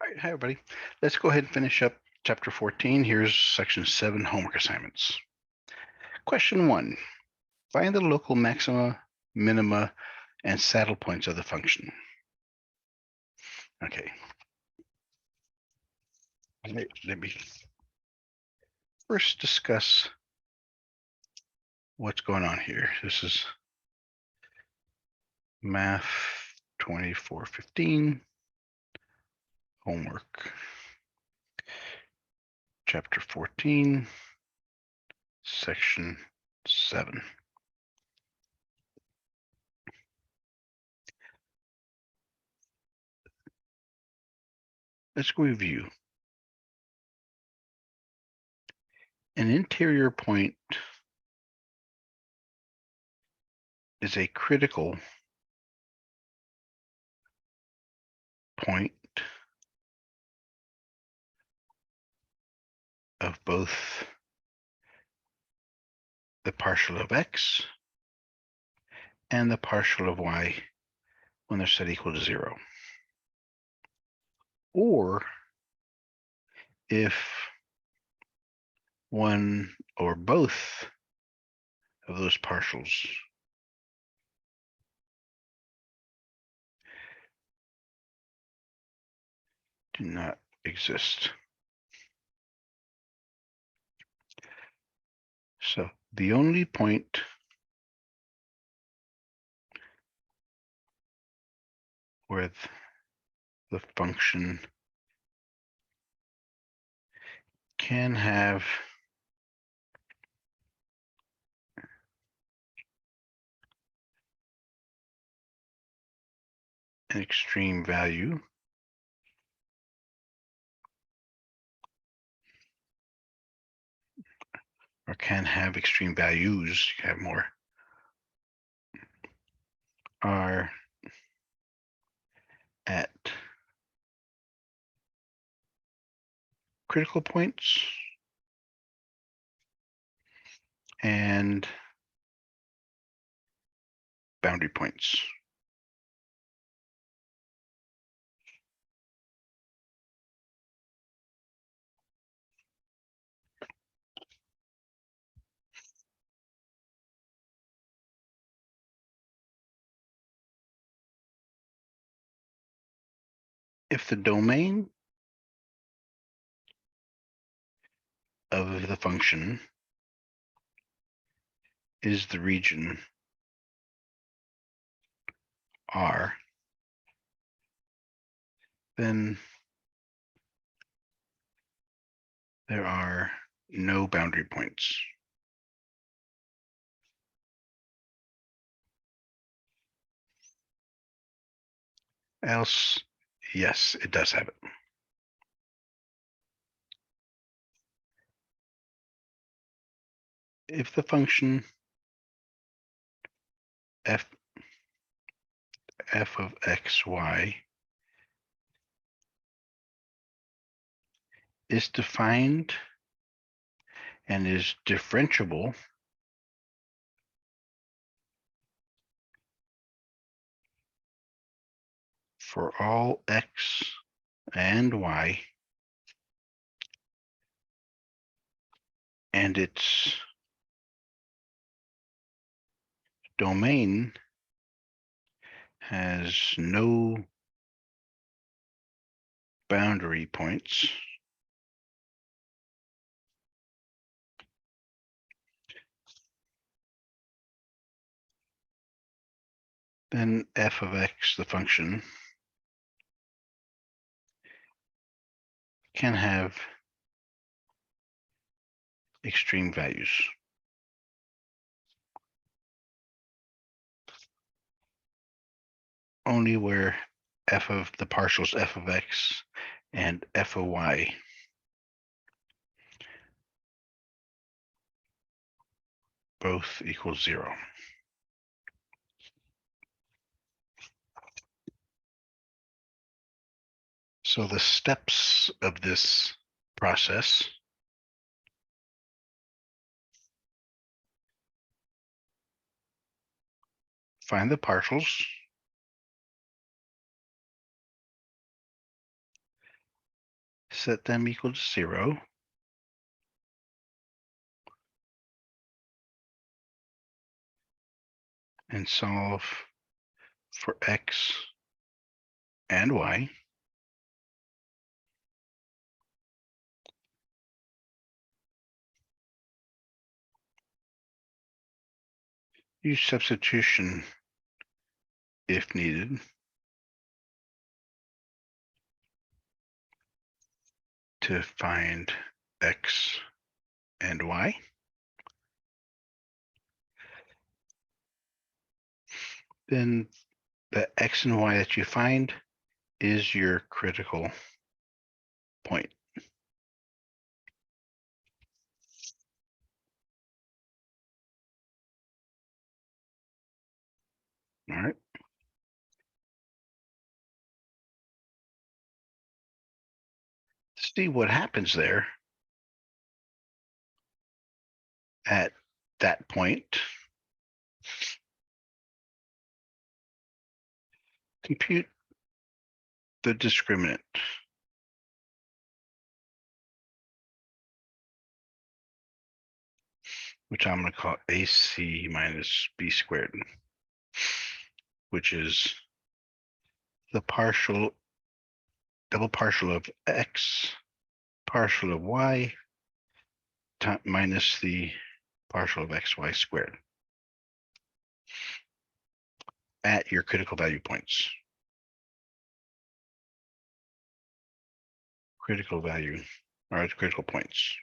All right, hi everybody. Let's go ahead and finish up chapter 14. Here's section 7 homework assignments. Question 1. Find the local maxima, minima, and saddle points of the function. Okay. Let me first discuss what's going on here. This is Math 2415 homework. Chapter 14, section 7. Let's review. An interior point is a critical point of both the partial of x and the partial of y when they're set equal to 0. Or if one or both of those partials do not exist. So the only point where the function can have an extreme value or can have extreme values, you have more, are at critical points and boundary points. If the domain of the function is the region R, then there are no boundary points. Else, yes, it does have it. If the function f of x, y is defined and is differentiable for all x and y, and its domain has no boundary points, then f of x, the function, can have extreme values. Only where f of the partials f of x and f of y both equal 0. So the steps of this process find the partials, set them equal to 0. And solve for X and Y. Use substitution if needed to find X and Y. Then the X and Y that you find is your critical point. All right. See what happens there at that point. Compute the discriminant. Which I'm going to call AC minus B squared, which is the double partial of X, partial of Y, minus the partial of XY squared at your critical value points. Critical value, all right, critical points.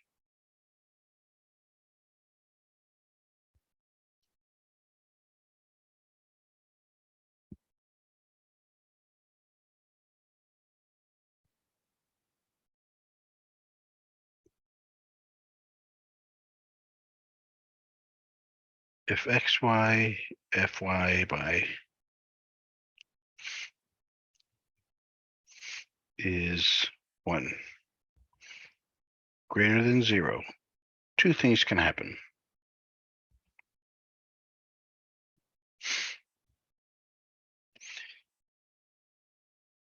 If XY, FY by is 1 greater than 0, two things can happen.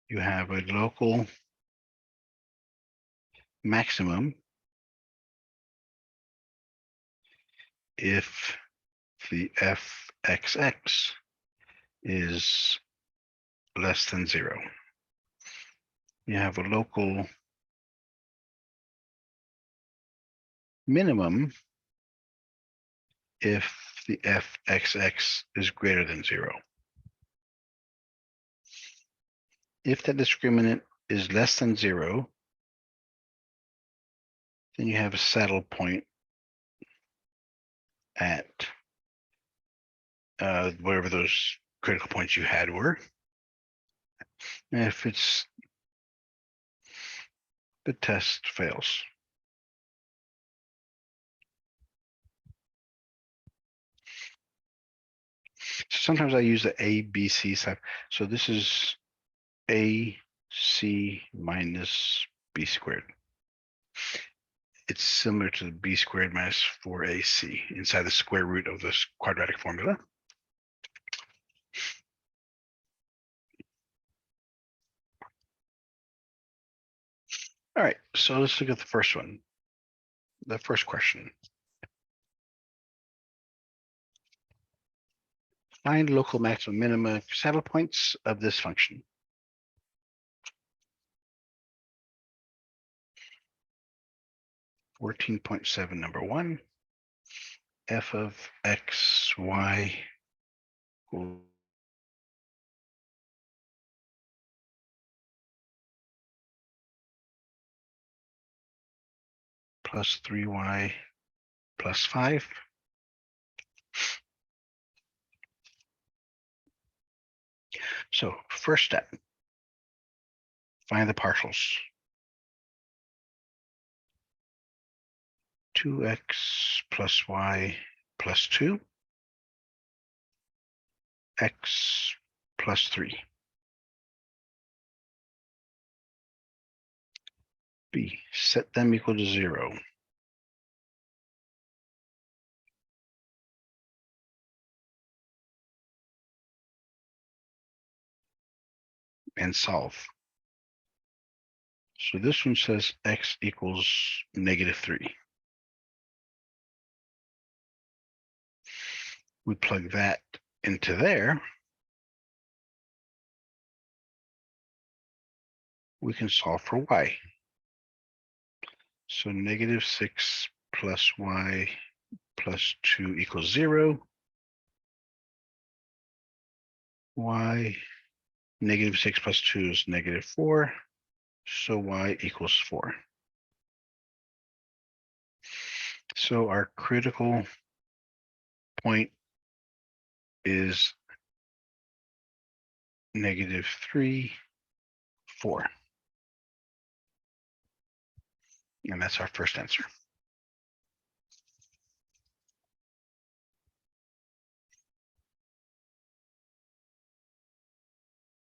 You have a local maximum if the fxx is less than 0. You have a local minimum if the fxx is greater than 0. If the discriminant is less than 0, then you have a saddle point at wherever those critical points you had were. And if it's the test fails. Sometimes I use the A, B, C side. So this is AC minus B squared. It's similar to B squared minus 4AC inside the square root of this quadratic formula. All right, so let's look at the first one. The first question. Find local maximum minima saddle points of this function. (14.7) number 1, f of x, y plus 3y plus 5. So first step, find the partials. 2x plus y plus 2, x plus 3. B, set them equal to 0. And solve. So this one says x equals -3. We plug that into there. We can solve for y. So -6 plus y plus 2 equals 0. Y -6 plus 2 is -4. So y equals 4. So our critical point is -3, 4. And that's our first answer.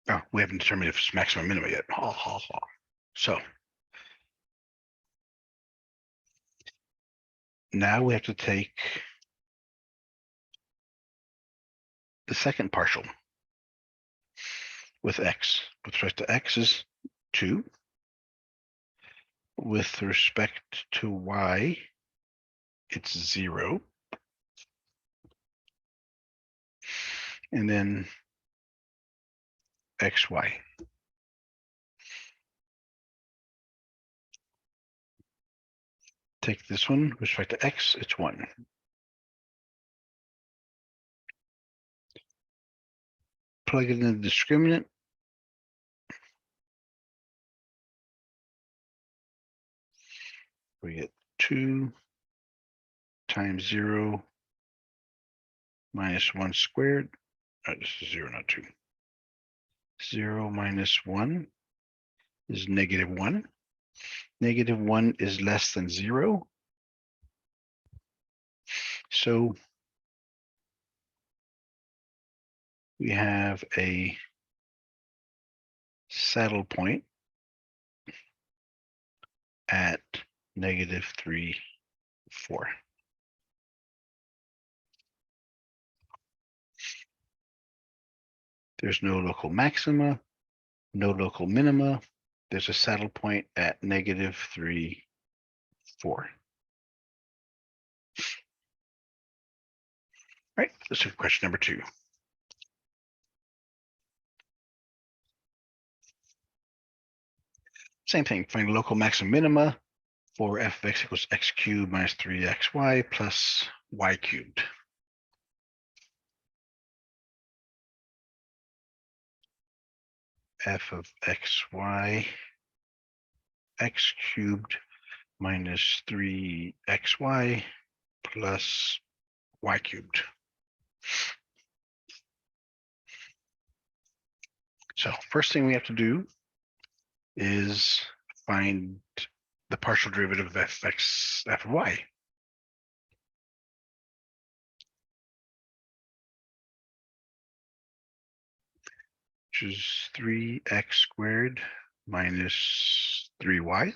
Oh, we haven't determined if it's maximum minimum yet. Ha, ha, ha. So now we have to take the second partial with x. With respect to x is 2. With respect to y, it's 0. And then xy. Take this one, with respect to x, it's 1. Plug it in the discriminant. We get 2 times 0 minus 1 squared. Oh, this is 0, not 2. 0 minus 1 is -1. -1 is less than 0. So we have a saddle point at -3, 4. There's no local maxima, no local minima. There's a saddle point at -3, 4. All right, let's look at question number 2. Same thing, find local maximum minima for f of x equals x cubed minus 3xy plus y cubed. F of xy, x cubed minus 3xy plus y cubed. So first thing we have to do is find the partial derivative of f of y. Which is 3x squared minus 3y.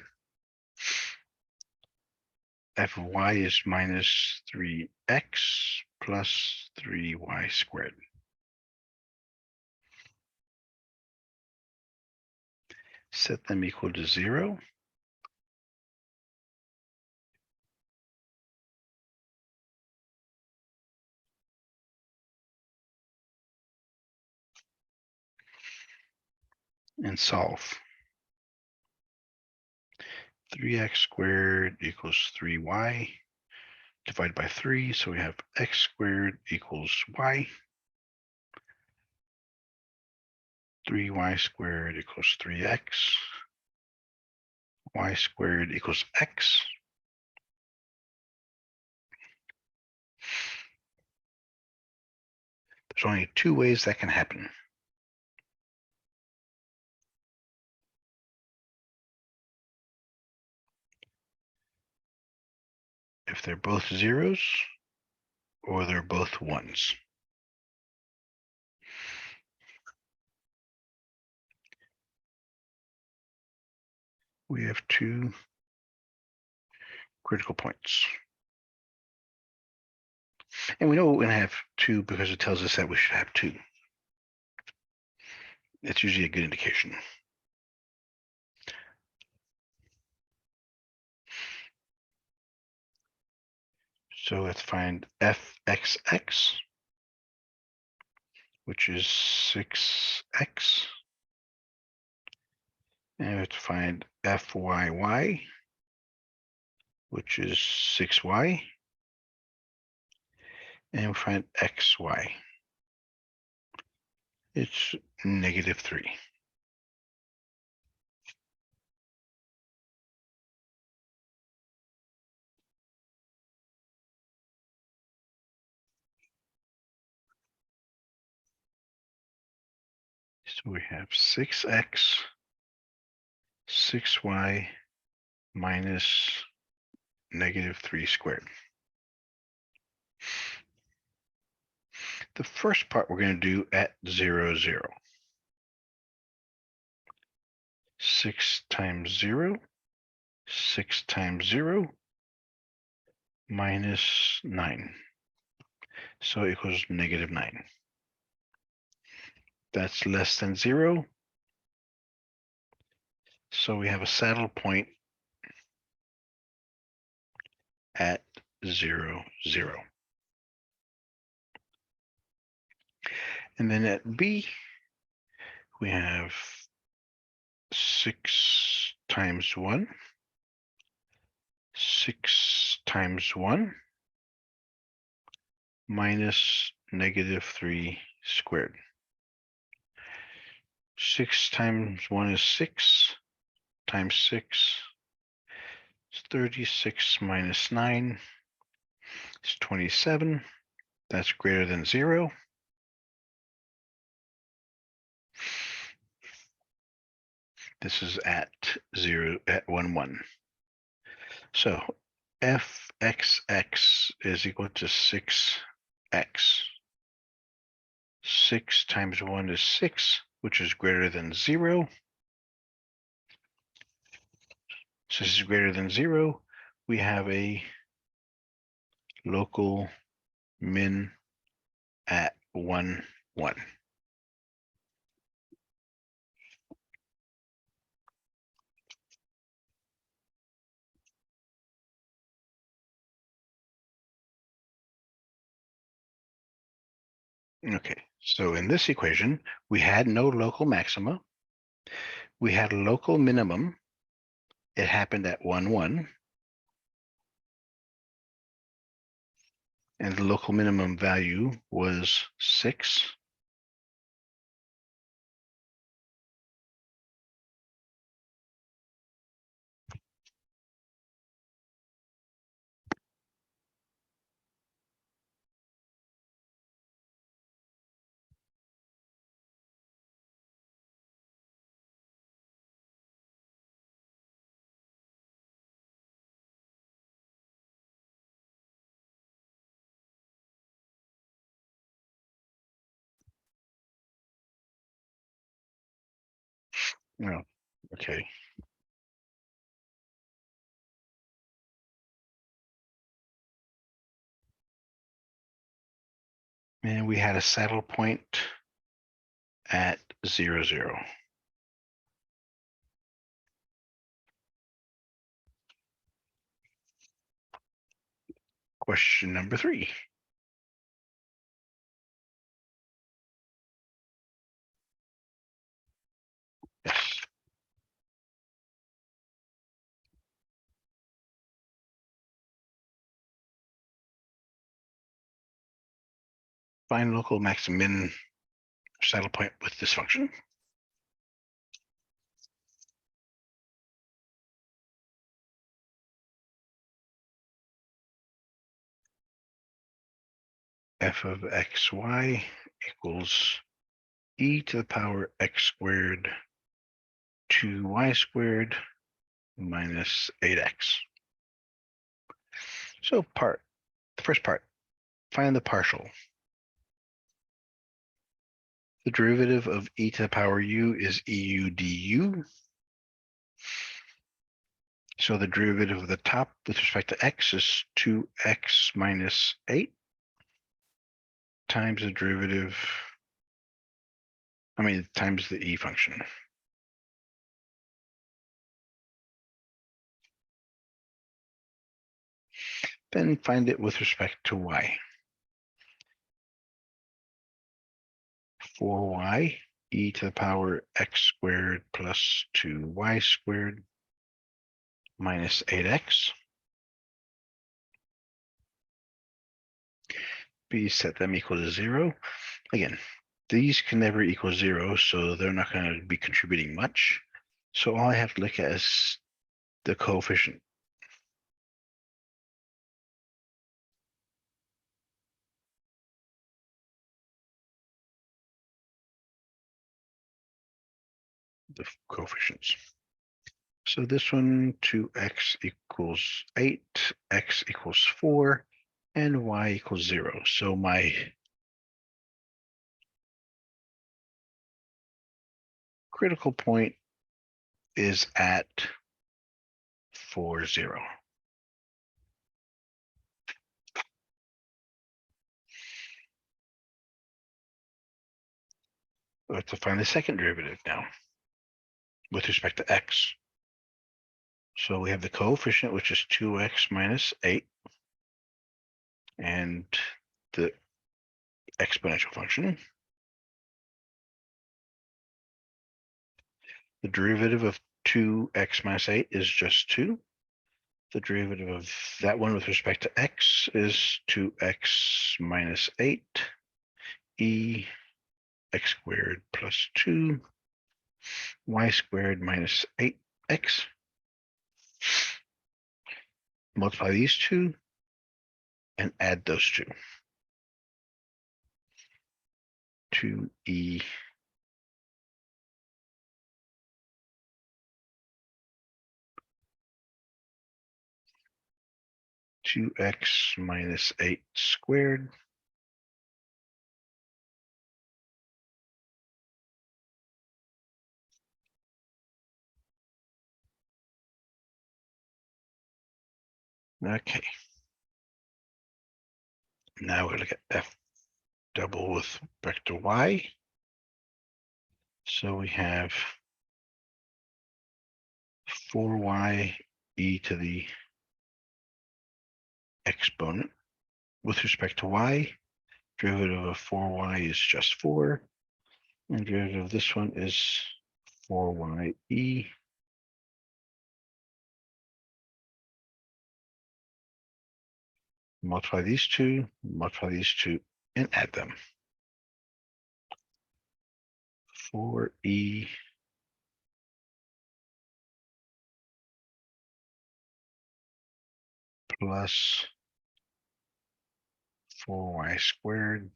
F of y is minus 3x plus 3y squared. Set them equal to 0. And solve. 3x squared equals 3y divided by 3. So we have x squared equals y. 3y squared equals 3x. Y squared equals x. There's only 2 ways that can happen. If they're both zeros or they're both ones. We have 2 critical points. And we know we're going to have 2 because it tells us that we should have 2. It's usually a good indication. So let's find fxx, which is 6x. And let's find fyy, which is 6y. And we'll find xy. It's -3. So we have 6x, 6y minus -3 squared. The first part we're going to do at 0, 0. 6 times 0, 6 times 0, minus 9. So it equals -9. That's less than 0. So we have a saddle point at 0, 0. And then at B, we have 6 times 1, 6 times 1, minus -3 squared. 6 times 1 is 6, times 6 is 36 minus 9 is 27. That's greater than 0. This is at 1, 1. So fxx is equal to 6x. 6 times 1 is 6, which is greater than 0. So this is greater than 0. We have a local min at 1, 1. Okay, so in this equation, we had no local maxima. We had a local minimum. It happened at 1, 1. And the local minimum value was 6. Oh, okay. And we had a saddle point at 0, 0. Question number 3. Yes. Find local max and min saddle point with this function. F of xy equals e to the power x squared 2y squared minus 8x. So the first part, find the partial. The derivative of e to the power u is eu du. So the derivative of the top with respect to x is 2x minus 8 times the derivative, times the e function. Then find it with respect to y. 4y e to the power x squared plus 2y squared minus 8x. B, set them equal to 0. Again, these can never equal 0, so they're not going to be contributing much. So all I have to look at is the coefficient. The coefficients. So this one, 2x equals 8, x equals 4, and y equals 0. So my critical point is at 4, 0. We have to find the second derivative now with respect to x. So we have the coefficient, which is 2x minus 8, and the exponential function. The derivative of 2x minus 8 is just 2. The derivative of that one with respect to x is 2x minus 8 e x squared plus 2 y squared minus 8x. Multiply these two and add those two. 2e two x minus 8 squared okay. Now we're going to get f double with respect to y. So we have 4y e to the exponent with respect to y. Derivative of 4y is just 4. And derivative of this one is 4y e. Multiply these two, and add them. 4e plus 4y squared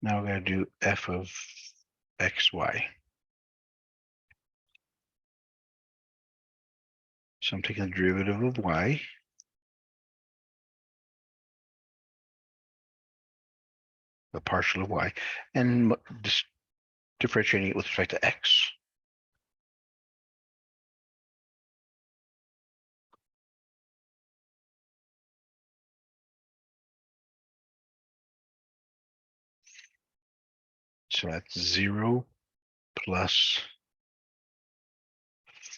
now we're going to do f of xy. So I'm taking the derivative of y, the partial of y, and just differentiating it with respect to x. So that's 0 plus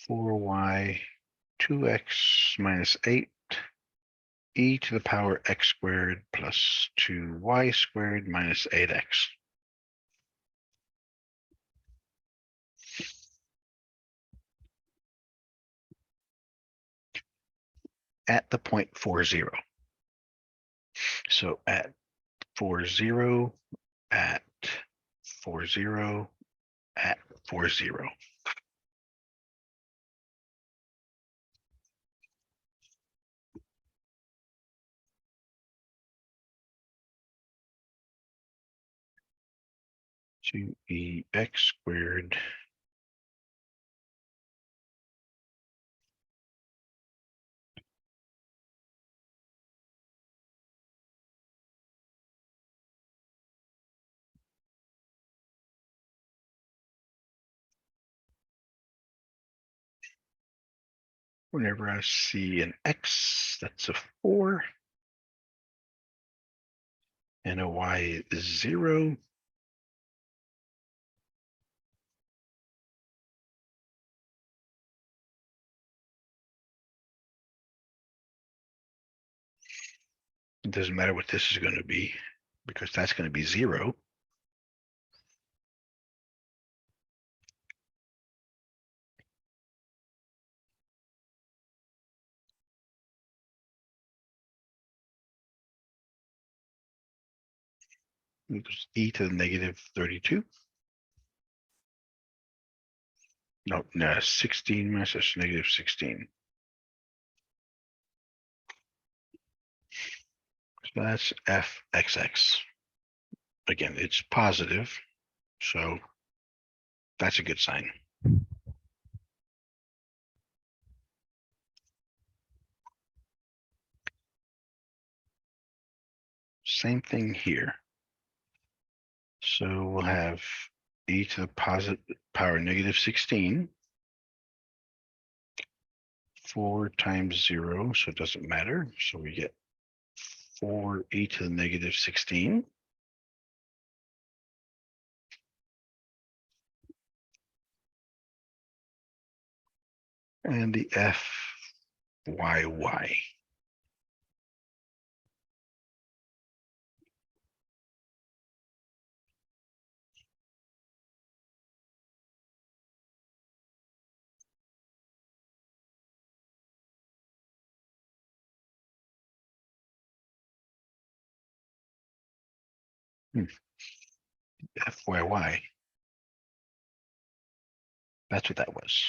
4y 2x minus 8 e to the power x squared plus 2y squared minus 8x. At the point 4, 0. So at 4, 0, at 4, 0, at 4, 0. To e x squared whenever I see an x, that's a 4. and a y is 0. It doesn't matter what this is going to be because that's going to be 0. Equals e to the negative 32. No, 16 minus negative 16. So that's fxx. Again, it's positive, so that's a good sign. Same thing here. So we'll have e to the positive power negative 16. 4 times 0, so it doesn't matter. So we get 4e to the negative 16. And the fyy. Fyy. That's what that was.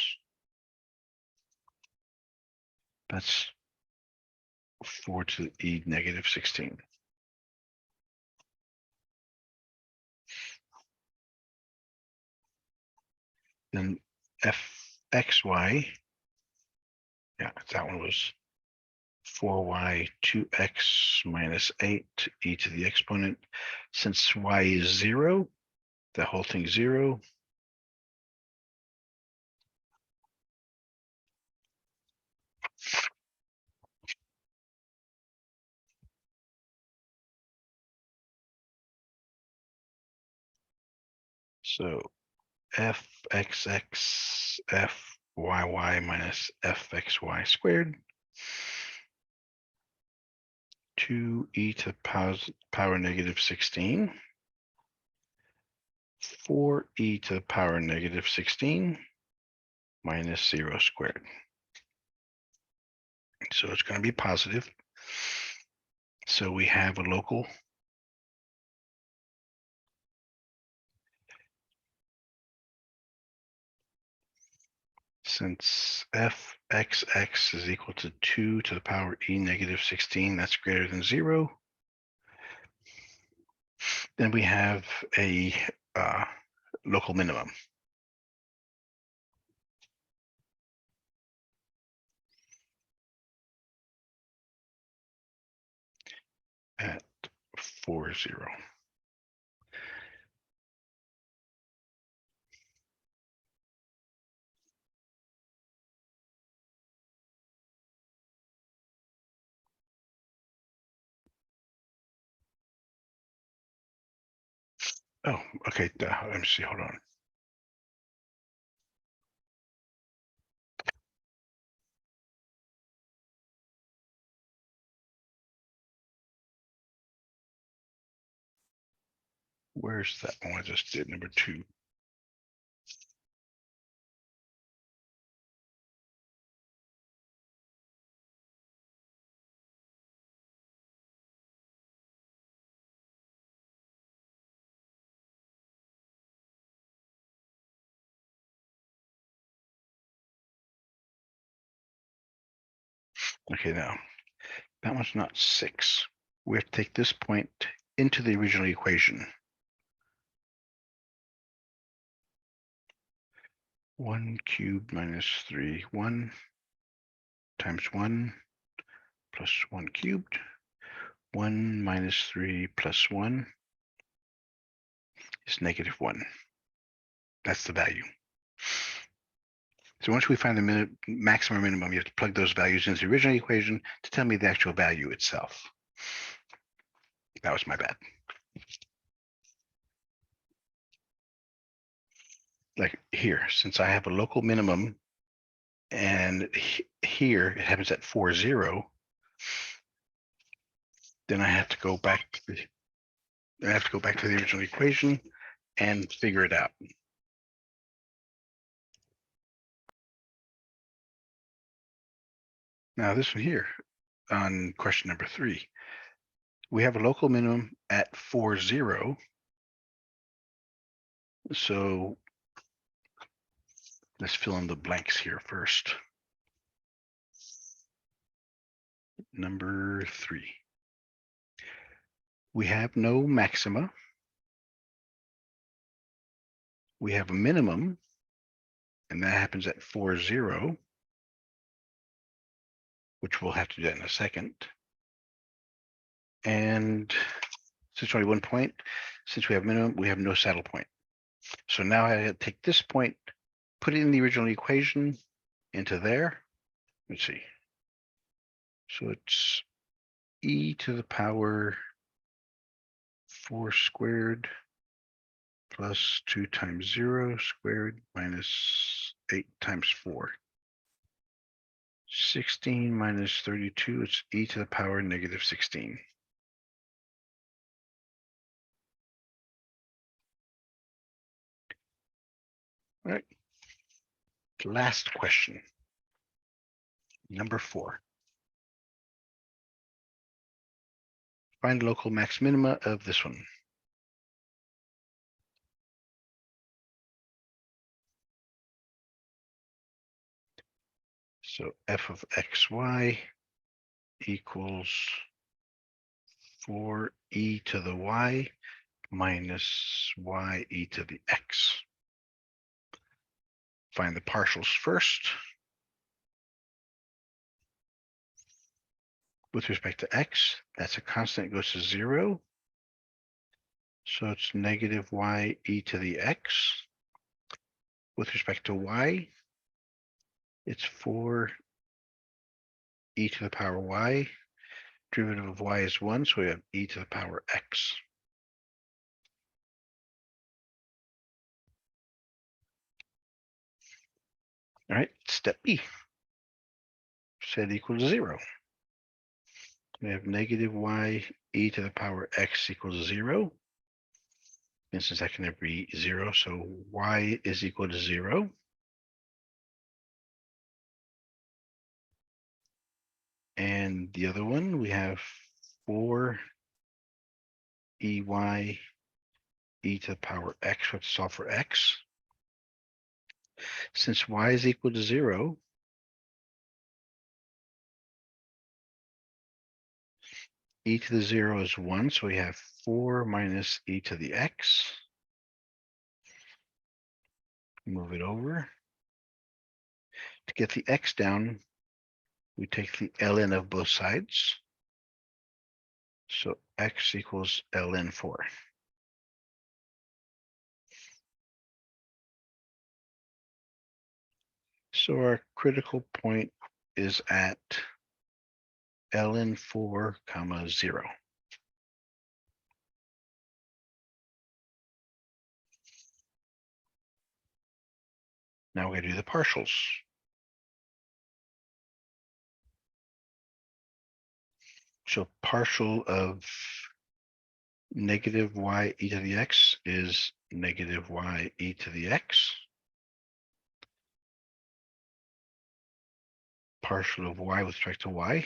That's 4 to the e negative 16. Then fxy, yeah, that one was 4y 2x minus 8 e to the exponent. Since y is 0, the whole thing's 0. So fxx fyy minus fxy squared, 2e to the power negative 16, 4e to the power negative 16 minus 0 squared. So it's going to be positive. So we have a local since fxx is equal to 2 to the power e negative 16, that's greater than 0. Then we have a local minimum. At 4, 0. Oh, okay. Let me see. Hold on. Where's that one I just did? Number 2. Okay, now that one's not 6. We have to take this point into the original equation. 1 cubed minus 3, 1 times 1 plus 1 cubed. 1 minus 3 plus 1 is negative 1. That's the value. So once we find the maximum or minimum, you have to plug those values into the original equation to tell me the actual value itself. That was my bad. Like here, since I have a local minimum and here it happens at 4,0, then I have to go back to the original equation and figure it out. Now this one here on question number 3, we have a local minimum at 4,0. So let's fill in the blanks here first. Number 3. We have no maxima. We have a minimum, and that happens at 4,0, which we'll have to do that in a second. And since only 1 point, since we have minimum, we have no saddle point. So now I gotta take this point, put it in the original equation into there. Let's see. So it's e to the power 4 squared plus 2 times 0 squared minus 8 times 4. 16 minus 32, it's e to the power negative 16. All right. Last question. Number 4. Find local max minima of this one. So f of xy equals 4e to the y minus ye to the x. Find the partials first. With respect to x, that's a constant, goes to 0. So it's negative ye to the x. With respect to y, it's 4e to the power y. Derivative of y is 1, so we have e to the power x. All right, step B. Set equals 0. We have negative ye to the power x equals 0. And since that can never be 0, so y is equal to 0. And the other one, we have 4 ey e to the power x, let's solve for x. Since y is equal to 0, e to the 0 is 1, so we have 4 minus e to the x. Move it over. To get the x down, we take the ln of both sides. So x equals ln 4. So our critical point is at ln 4, 0. Now we're going to do the partials. So partial of negative ye to the x is negative ye to the x. Partial of y with respect to y.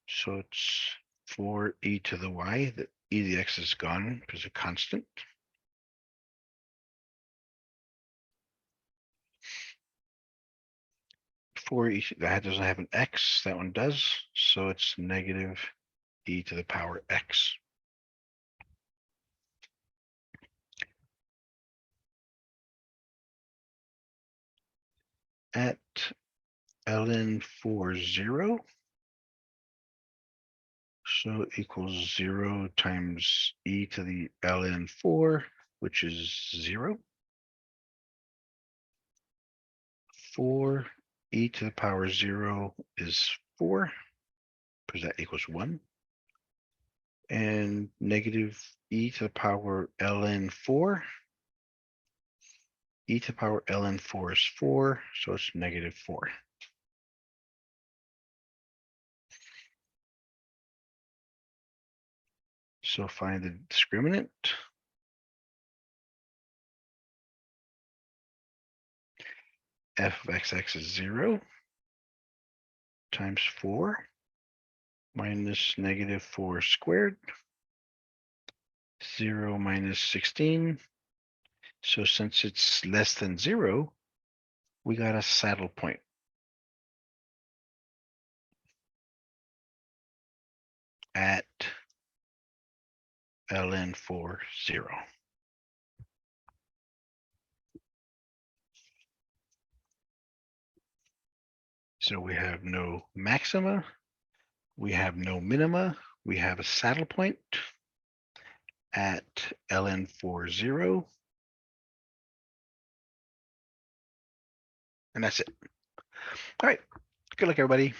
So it's 4e to the y. The e to the x is gone because it's a constant. That doesn't have an x, that one does. So it's negative e to the power x. At ln 4, 0. So equals 0 times e to the ln 4, which is 0. 4 e to the power 0 is 4, because that equals 1. and negative e to the power ln4. E to the power ln4 is 4, so it's negative 4. So find the discriminant. F of xx is 0 times 4 minus negative 4 squared. 0 minus 16. So since it's less than 0, we got a saddle point. At ln4, 0. So we have no maxima, we have no minima, we have a saddle point at ln4, 0. And that's it. All right, good luck, everybody.